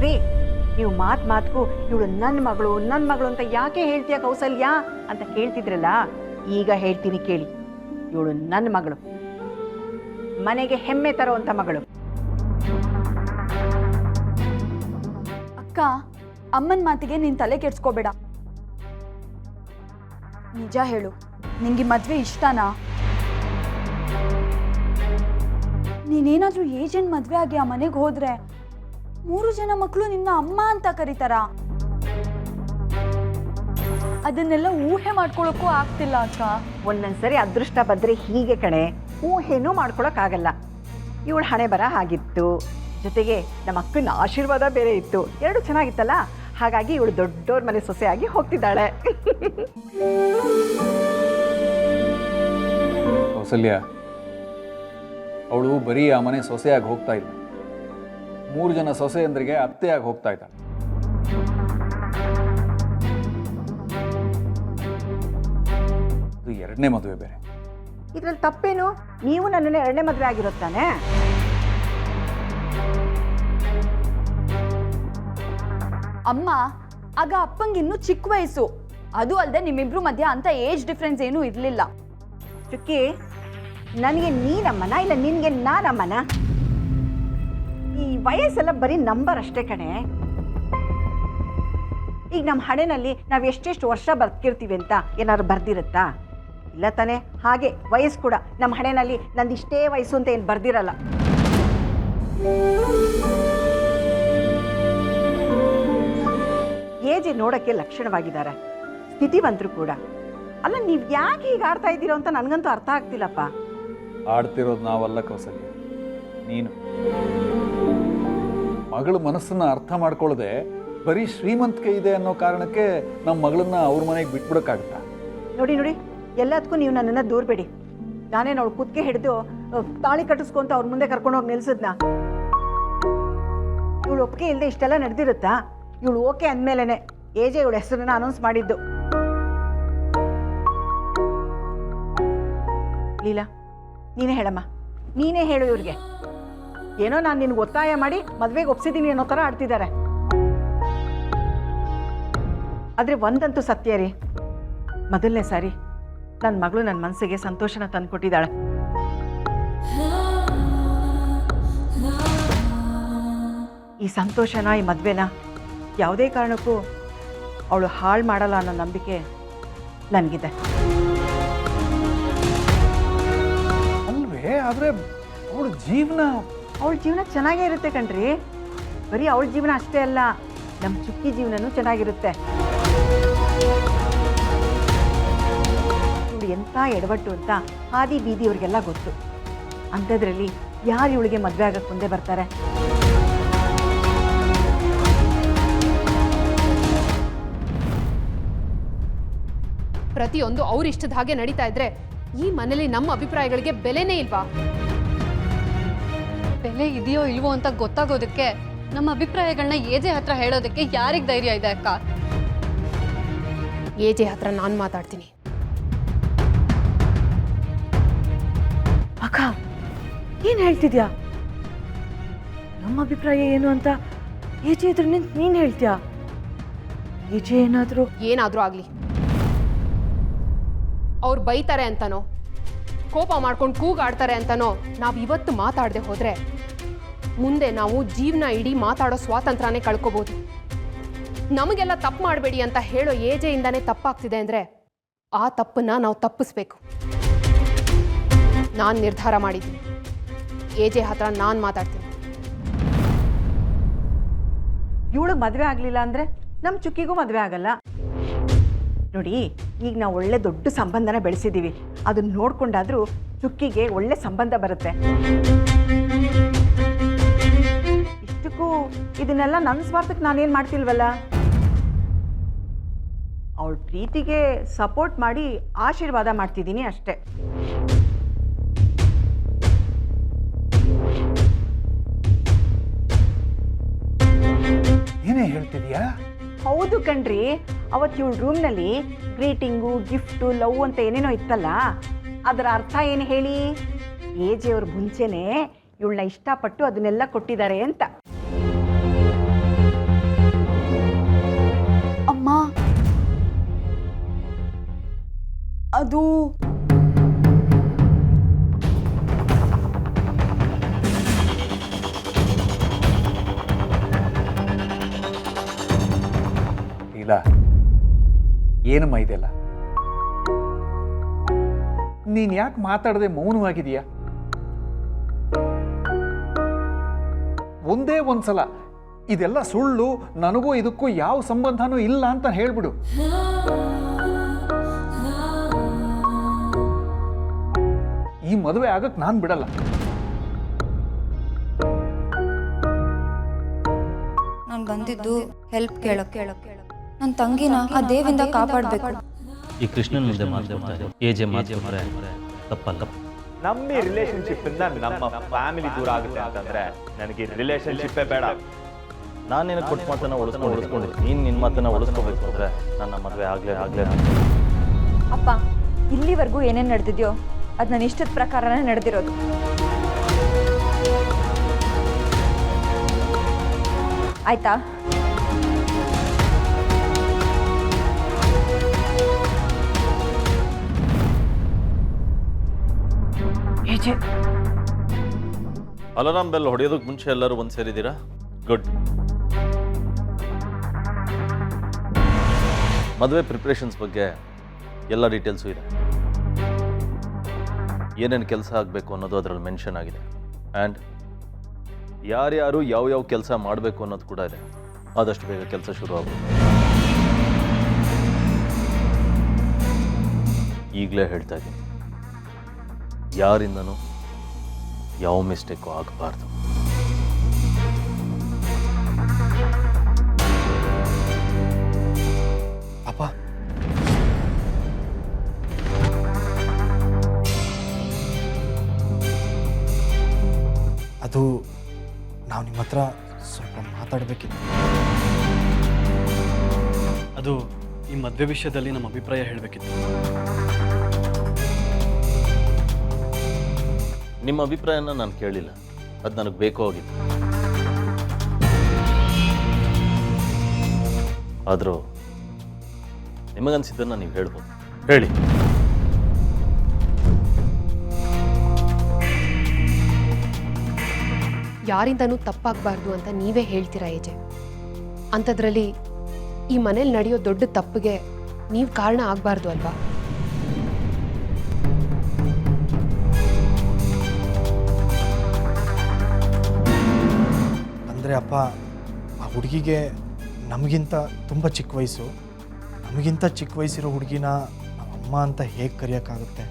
ರೀ, ನೀವು ಮಾತಿಗೂ ಇವಳು ನನ್ನ ಮಗಳು ಅಂತ ಯಾಕೆ ಹೇಳ್ತೀಯ ಕೌಸಲ್ಯ ಅಂತ ಕೇಳ್ತಿದ್ರಲ್ಲ, ಈಗ ಹೇಳ್ತೀನಿ ಕೇಳಿ. ಇವಳು ನನ್ನ ಮಗಳು, ಮನೆಗೆ ಹೆಮ್ಮೆ ತರುವಂತ ಮಗಳು. ಅಕ್ಕ, ಅಮ್ಮನ ಮಾತಿಗೆ ನೀನು ತಲೆ ಕೆಡ್ಸ್ಕೋಬೇಡ. ನಿಜ ಹೇಳು, ನಿಂಗೆ ಮದುವೆ ಇಷ್ಟನಾ? ನೀನೇನಾದ್ರೂ ಏಜೆಂಟ್ ಮದುವೆ ಆಗಿ ಆ ಮನೆಗೆ ಹೋದ್ರೆ 3 ಜನ ಮಕ್ಕಳು ನಿನ್ನ ಅಮ್ಮ ಅಂತ ಕರೀತಾರ? ಅದನ್ನೆಲ್ಲ ಊಹೆ ಮಾಡ್ಕೊಳ್ಳೋಕ್ಕೂ ಆಗ್ತಿಲ್ಲ ಅಕ್ಕ. ಒಂದೊಂದ್ಸರಿ ಅದೃಷ್ಟ ಬಂದ್ರೆ ಹೀಗೆ ಕಣೆ, ಊಹೆನೂ ಮಾಡ್ಕೊಳಕ್ಕಾಗಲ್ಲ. ಇವಳು ಹಣೆ ಬರ ಆಗಿತ್ತು, ಜೊತೆಗೆ ನಮ್ಮ ಅಕ್ಕನ ಆಶೀರ್ವಾದ ಬೇರೆ ಇತ್ತು, ಎರಡು ಚೆನ್ನಾಗಿತ್ತಲ್ಲ. ಹಾಗಾಗಿ ಇವಳು ದೊಡ್ಡವ್ರ ಮನೆ ಸೊಸೆಯಾಗಿ ಹೋಗ್ತಿದ್ದಾಳೆ. ಕೌಸಲ್ಯ, ಅವಳು ಬರೀ ಆ ಮನೆ ಸೊಸೆಯಾಗಿ ಹೋಗ್ತಾ ಇಲ್ಲ, 3 ಜನ ಸೊಸೆಯಂದ್ರಿಗೆ ಅತ್ತೆಯಾಗಿ ಹೋಗ್ತಾ ಇದ್ದಾಳೆ. ಇದು 2ನೇ ಮದುವೆ ಬೇರೆ. ಇದ್ರಲ್ಲಿ ತಪ್ಪೇನು? ನೀವು ನನ್ನನ್ನು 2ನೇ ಮದುವೆ ಆಗಿರುತ್ತಾನೆ. ಅಮ್ಮ, ಆಗ ಅಪ್ಪಂಗೆ ಇನ್ನೂ ಚಿಕ್ಕ ವಯಸ್ಸು. ಅದು ಅಲ್ಲದೆ ನಿಮ್ಮಿಬ್ರು ಮಧ್ಯ ಅಂತ ಏಜ್ ಡಿಫ್ರೆನ್ಸ್ ಏನೂ ಇರಲಿಲ್ಲ. ಚುಕ್ಕಿ, ನನಗೆ ನೀನಮ್ಮನ ಇಲ್ಲ ನಿನಗೆ ನಾನಮ್ಮನ? ಈ ವಯಸ್ಸೆಲ್ಲ ಬರೀ ನಂಬರ್ ಅಷ್ಟೇ ಕಣೆ. ಈಗ ನಮ್ಮ ಹಣೆಯಲ್ಲಿ ನಾವು ಎಷ್ಟೆಷ್ಟು ವರ್ಷ ಬದುಕಿರ್ತೀವಿ ಅಂತ ಏನಾದ್ರು ಬರ್ದಿರುತ್ತಾ? ಇಲ್ಲ ತಾನೆ. ಹಾಗೆ ವಯಸ್ಸು ಕೂಡ ನಮ್ಮ ಹಣೆಯಲ್ಲಿ ನಂದು ಇಷ್ಟೇ ವಯಸ್ಸು ಅಂತ ಏನು ಬರ್ದಿರಲ್ಲ. ಏಜೆ ನೋಡೋಕ್ಕೆ ಲಕ್ಷಣವಾಗಿದ್ದಾರೆ, ಸ್ಥಿತಿವಂತರು ಕೂಡ. ಅಲ್ಲ, ನೀವು ಯಾಕೆ ಹೀಗೆ ಆಡ್ತಾ ಇದ್ದೀರೋ ಅಂತ ನನಗಂತೂ ಅರ್ಥ ಆಗ್ತಿಲ್ಲಪ್ಪ. ಆಡ್ತಿರೋದು ನಾವಲ್ಲ ಕೌಸಲ್ಯ, ನೀನು. ಮಗಳ ಮನಸ್ಸನ್ನ ಅರ್ಥ ಮಾಡ್ಕೊಳ್ಳದೆ ಬರೀ ಶ್ರೀಮಂತಿಕೆ ಇದೆ ಅನ್ನೋ ಕಾರಣಕ್ಕೆ ನಮ್ಮ ಮಗಳನ್ನ ಅವ್ರ ಮನೆಗೆ ಬಿಟ್ಬಿಡಕ್ಕಾಗುತ್ತಾ? ನೋಡಿ ನೋಡಿ, ಎಲ್ಲದಕ್ಕೂ ನೀವು ನನ್ನನ್ನು ದೂರಬೇಡಿ. ನಾನೇನು ಅವಳು ಕುತ್ತಿಗೆ ಹಿಡಿದು ತಾಳಿ ಕಟ್ಟಿಸ್ಕೊಂತ ಅವ್ರ ಮುಂದೆ ಕರ್ಕೊಂಡೋಗಿ ನಿಲ್ಸಿದ್ನ? ಇವಳು ಒಪ್ಪಿಗೆ ಇಲ್ಲದೆ ಇಷ್ಟೆಲ್ಲ ನಡೆದಿರುತ್ತಾ? ಇವಳು ಓಕೆ ಅಂದಮೇಲೆ ಏಜೆ ಇವಳ ಹೆಸರನ್ನ ಅನೌನ್ಸ್ ಮಾಡಿದ್ದು. ಲೀಲಾ, ನೀನೇ ಹೇಳಮ್ಮ, ನೀನೇ ಹೇಳು ಇವ್ರಿಗೆ. ಏನೋ ನಾನು ನಿನ್ಗೆ ಒತ್ತಾಯ ಮಾಡಿ ಮದುವೆಗೆ ಒಪ್ಸಿದ್ದೀನಿ ಅನ್ನೋ ಥರ ಆಡ್ತಿದ್ದಾರೆ. ಆದರೆ ಒಂದಂತೂ ಸತ್ಯ ರೀ, ಮೊದಲನೇ ಸಾರಿ ನನ್ನ ಮಗಳು ನನ್ನ ಮನಸ್ಸಿಗೆ ಸಂತೋಷನ ತಂದುಕೊಟ್ಟಿದ್ದಾಳೆ. ಈ ಸಂತೋಷನ, ಈ ಮದುವೆನ ಯಾವುದೇ ಕಾರಣಕ್ಕೂ ಅವಳು ಹಾಳು ಮಾಡಲ್ಲ ಅನ್ನೋ ನಂಬಿಕೆ ನನಗಿದೆ. ಅಲ್ವೇ? ಆದರೆ ಅವಳ ಜೀವನ ಚೆನ್ನಾಗೇ ಇರುತ್ತೆ ಕಣ್ರಿ. ಬರೀ ಅವಳ ಜೀವನ ಅಷ್ಟೇ ಅಲ್ಲ, ನಮ್ಮ ಚುಕ್ಕಿ ಜೀವನನೂ ಚೆನ್ನಾಗಿರುತ್ತೆ. ಇವಳು ಎಂಥ ಎಡವಟ್ಟು ಅಂತ ಹಾದಿ ಬೀದಿ ಅವ್ರಿಗೆಲ್ಲ ಗೊತ್ತು. ಅಂಥದ್ರಲ್ಲಿ ಯಾರು ಇವಳಿಗೆ ಮದುವೆ ಆಗಕ್ಕೆ ಮುಂದೆ ಬರ್ತಾರೆ? ಪ್ರತಿಯೊಂದು ಅವ್ರಿಷ್ಟದ ಹಾಗೆ ನಡೀತಾ ಇದ್ರೆ ಈ ಮನೇಲಿ ನಮ್ಮ ಅಭಿಪ್ರಾಯಗಳಿಗೆ ಬೆಲೆನೇ ಇಲ್ವಾ? ಬೆಲೆ ಇದೆಯೋ ಇಲ್ವೋ ಅಂತ ಗೊತ್ತಾಗೋದಕ್ಕೆ ನಮ್ಮ ಅಭಿಪ್ರಾಯಗಳನ್ನ ಏಜೆ ಹತ್ರ ಹೇಳೋದಕ್ಕೆ ಯಾರಿಗೆ ಧೈರ್ಯ ಇದೆ ಅಕ್ಕ? ಏಜೆ ಹತ್ರ ನಾನು ಮಾತಾಡ್ತೀನಿ. ಅಕ್ಕ, ಏನು ಹೇಳ್ತಿದ್ಯಾ? ನಮ್ಮ ಅಭಿಪ್ರಾಯ ಏನು ಅಂತ ಏಜೆ ಎದುರು ನೀನು ಹೇಳ್ತೀಯಾ? ಏಜೆ ಏನಾದರೂ ಆಗಲಿ, ಅವ್ರು ಬೈತಾರೆ ಅಂತನೋ ಕೋಪ ಮಾಡ್ಕೊಂಡು ಕೂಗಾಡ್ತಾರೆ ಅಂತನೋ ನಾವು ಇವತ್ತು ಮಾತಾಡದೆ ಹೋದ್ರೆ ಮುಂದೆ ನಾವು ಜೀವನ ಇಡೀ ಮಾತಾಡೋ ಸ್ವಾತಂತ್ರ್ಯನೇ ಕಳ್ಕೋಬಹುದು. ನಮಗೆಲ್ಲ ತಪ್ಪು ಮಾಡಬೇಡಿ ಅಂತ ಹೇಳೋ ಏಜೆಯಿಂದಾನೇ ತಪ್ಪಾಗ್ತಿದೆ ಅಂದರೆ ಆ ತಪ್ಪನ್ನ ನಾವು ತಪ್ಪಿಸ್ಬೇಕು. ನಾನು ನಿರ್ಧಾರ ಮಾಡಿದ್ದೀನಿ, ಏಜೆ ಹತ್ರ ನಾನು ಮಾತಾಡ್ತೀನಿ. ಇವಳಿಗೆ ಮದುವೆ ಆಗಲಿಲ್ಲ ಅಂದರೆ ನಮ್ಮ ಚುಕ್ಕಿಗೂ ಮದುವೆ ಆಗಲ್ಲ. ನೋಡಿ, ಈಗ ನಾವು ಒಳ್ಳೆ ದೊಡ್ಡ ಸಂಬಂಧನ ಬೆಳೆಸಿದ್ದೀವಿ. ಅದನ್ನ ನೋಡ್ಕೊಂಡಾದ್ರೂ ಚುಕ್ಕಿಗೆ ಒಳ್ಳೆ ಸಂಬಂಧ ಬರುತ್ತೆ. ಇಷ್ಟಕ್ಕೂ ಇದನ್ನೆಲ್ಲ ನನ್ನ ಸ್ವಾರ್ಥಕ್ಕೆ ನಾನೇನು ಮಾಡ್ತಿಲ್ವಲ್ಲ. ಅವಳ ಪ್ರೀತಿಗೆ ಸಪೋರ್ಟ್ ಮಾಡಿ ಆಶೀರ್ವಾದ ಮಾಡ್ತಿದ್ದೀನಿ ಅಷ್ಟೇ. ಏನೇ ಹೇಳ್ತಿದ್ಯಾ? ಹೌದು ಕಣ್ರಿ, ಅವತ್ತು ಇವಳು ರೂಮ್ನಲ್ಲಿ ಗ್ರೀಟಿಂಗು, ಗಿಫ್ಟು, ಲವ್ ಅಂತ ಏನೇನೋ ಇತ್ತಲ್ಲ, ಅದರ ಅರ್ಥ ಏನು ಹೇಳಿ? ಏಜೆಯವ್ರ ಮುಂಚೆನೇ ಇವಳನ್ನ ಇಷ್ಟಪಟ್ಟು ಅದನ್ನೆಲ್ಲ ಕೊಟ್ಟಿದ್ದಾರೆ ಅಂತ. ಅದು ಇಲ್ಲ, ಏನಮ್ಮ ಇದೆಲ್ಲ? ನೀನ್ ಯಾಕೆ ಮಾತಾಡದೆ ಮೌನವಾಗಿದೀಯಾ? ಒಂದೇ ಒಂದ್ಸಲ ಇದೆಲ್ಲ ಸುಳ್ಳು, ನನಗೂ ಇದಕ್ಕೂ ಯಾವ ಸಂಬಂಧನೂ ಇಲ್ಲ ಅಂತ ಹೇಳ್ಬಿಡು. ಈ ಮದುವೆ ಆಗಕ್ ನಾನ್ ಬಿಡಲ್ಲ. ನಾನು ಬಂದಿದ್ದು ಹೆಲ್ಪ್ ಕೇಳಕ್ ನನ್ನ ತಂಗಿನ ಆ ದೇವಿಂದ ಕಾಪಾಡಬೇಕು. ಈ ಕೃಷ್ಣನ್ ಮುಂದೆ ಮಾತಾಡ್ತಾರೆ, ಏಜೆ ಮಾತಾಡ್ತಾರೆ ತಪ್ಪಲ್ಲ. ನಮ್ಮ ರಿಲೇಶನ್ಶಿಪ್ ಇಂದ ನಮ್ಮ ಫ್ಯಾಮಿಲಿ ದೂರ ಆಗುತ್ತೆ ಅಂತಂದ್ರೆ ನನಗೆ ರಿಲೇಶನ್ಶಿಪ್ಪೇ ಬೇಡ. ನಾನು ನಿನಗೆ ಕೊಟ್ಟು ಮಾತನ್ನ ಉಳಿಸ್ಕೊಂಡಿದ್ದೀನಿ, ನೀನು ನಿನ್ನ ಮಾತನ್ನ ಉಳಿಸ್ಕೋಬೇಕು ಅಂದರೆ ನನ್ನ ಮದುವೆ ಆಗಲೇ ಅಪ್ಪ, ಇಲ್ಲಿವರೆಗೂ ಏನೇನು ನಡೆದಿದ್ಯೋ ಅದು ನನ್ನ ಇಷ್ಟದ ಪ್ರಕಾರನೇ ನಡೆದಿರೋದು. ಆಯ್ತಾ? ಅಲಾರಾಮ್ ಬೆಲ್ ಹೊಡೆಯೋದಕ್ಕೆ ಮುಂಚೆ ಎಲ್ಲರೂ ಒಂದು ಸೇರಿದ್ದೀರಾ? ಗುಡ್. ಮದುವೆ ಪ್ರಿಪ್ರೇಷನ್ಸ್ ಬಗ್ಗೆ ಎಲ್ಲ ಡೀಟೇಲ್ಸು ಇದೆ. ಏನೇನು ಕೆಲಸ ಆಗಬೇಕು ಅನ್ನೋದು ಅದರಲ್ಲಿ ಮೆನ್ಷನ್ ಆಗಿದೆ. ಆ್ಯಂಡ್ ಯಾರ್ಯಾರು ಯಾವ ಕೆಲಸ ಮಾಡಬೇಕು ಅನ್ನೋದು ಕೂಡ ಇದೆ. ಆದಷ್ಟು ಬೇಗ ಕೆಲಸ ಶುರು ಆಗುತ್ತೆ. ಈಗಲೇ ಹೇಳ್ತಾ ಇದ್ದೀನಿ, ಯಾರಿಂದನೂ ಯಾವ ಮಿಸ್ಟೇಕು ಆಗಬಾರ್ದು. ಅಪ್ಪ, ಅದು ನಾವು ನಿಮ್ಮ ಹತ್ರ ಸ್ವಲ್ಪ ಮಾತಾಡಬೇಕಿತ್ತು. ಅದು ಈ ಮದುವೆ ವಿಷಯದಲ್ಲಿ ನಮ್ಮ ಅಭಿಪ್ರಾಯ ಹೇಳಬೇಕಿತ್ತು. ನಿಮ್ಮ ಅಭಿಪ್ರಾಯನ ನಾನು ಕೇಳಿಲ್ಲ, ಅದು ನನಗೆ ಬೇಕು ಆಗಿತ್ತು. ಆದರೂ ನಿಮಗನ್ಸಿದ್ದನ್ನು ನೀವು ಹೇಳ್ಬೋದು, ಹೇಳಿ. ಯಾರಿಂದನೂ ತಪ್ಪಾಗಬಾರ್ದು ಅಂತ ನೀವೇ ಹೇಳ್ತೀರಾ ಏಜೆ. ಅಂಥದ್ರಲ್ಲಿ ಈ ಮನೇಲಿ ನಡೆಯೋ ದೊಡ್ಡ ತಪ್ಪಿಗೆ ನೀವು ಕಾರಣ ಆಗಬಾರ್ದು ಅಲ್ವಾ? ಅಂದರೆ ಅಪ್ಪ, ಆ ಹುಡುಗಿಗೆ ನಮಗಿಂತ ತುಂಬ ಚಿಕ್ಕ ವಯಸ್ಸು. ನಮಗಿಂತ ಚಿಕ್ಕ ವಯಸ್ಸಿರೋ ಹುಡುಗಿನ ನಮ್ಮ ಅಮ್ಮ ಅಂತ ಹೇಗೆ ಕರೆಯೋಕ್ಕಾಗುತ್ತೆ?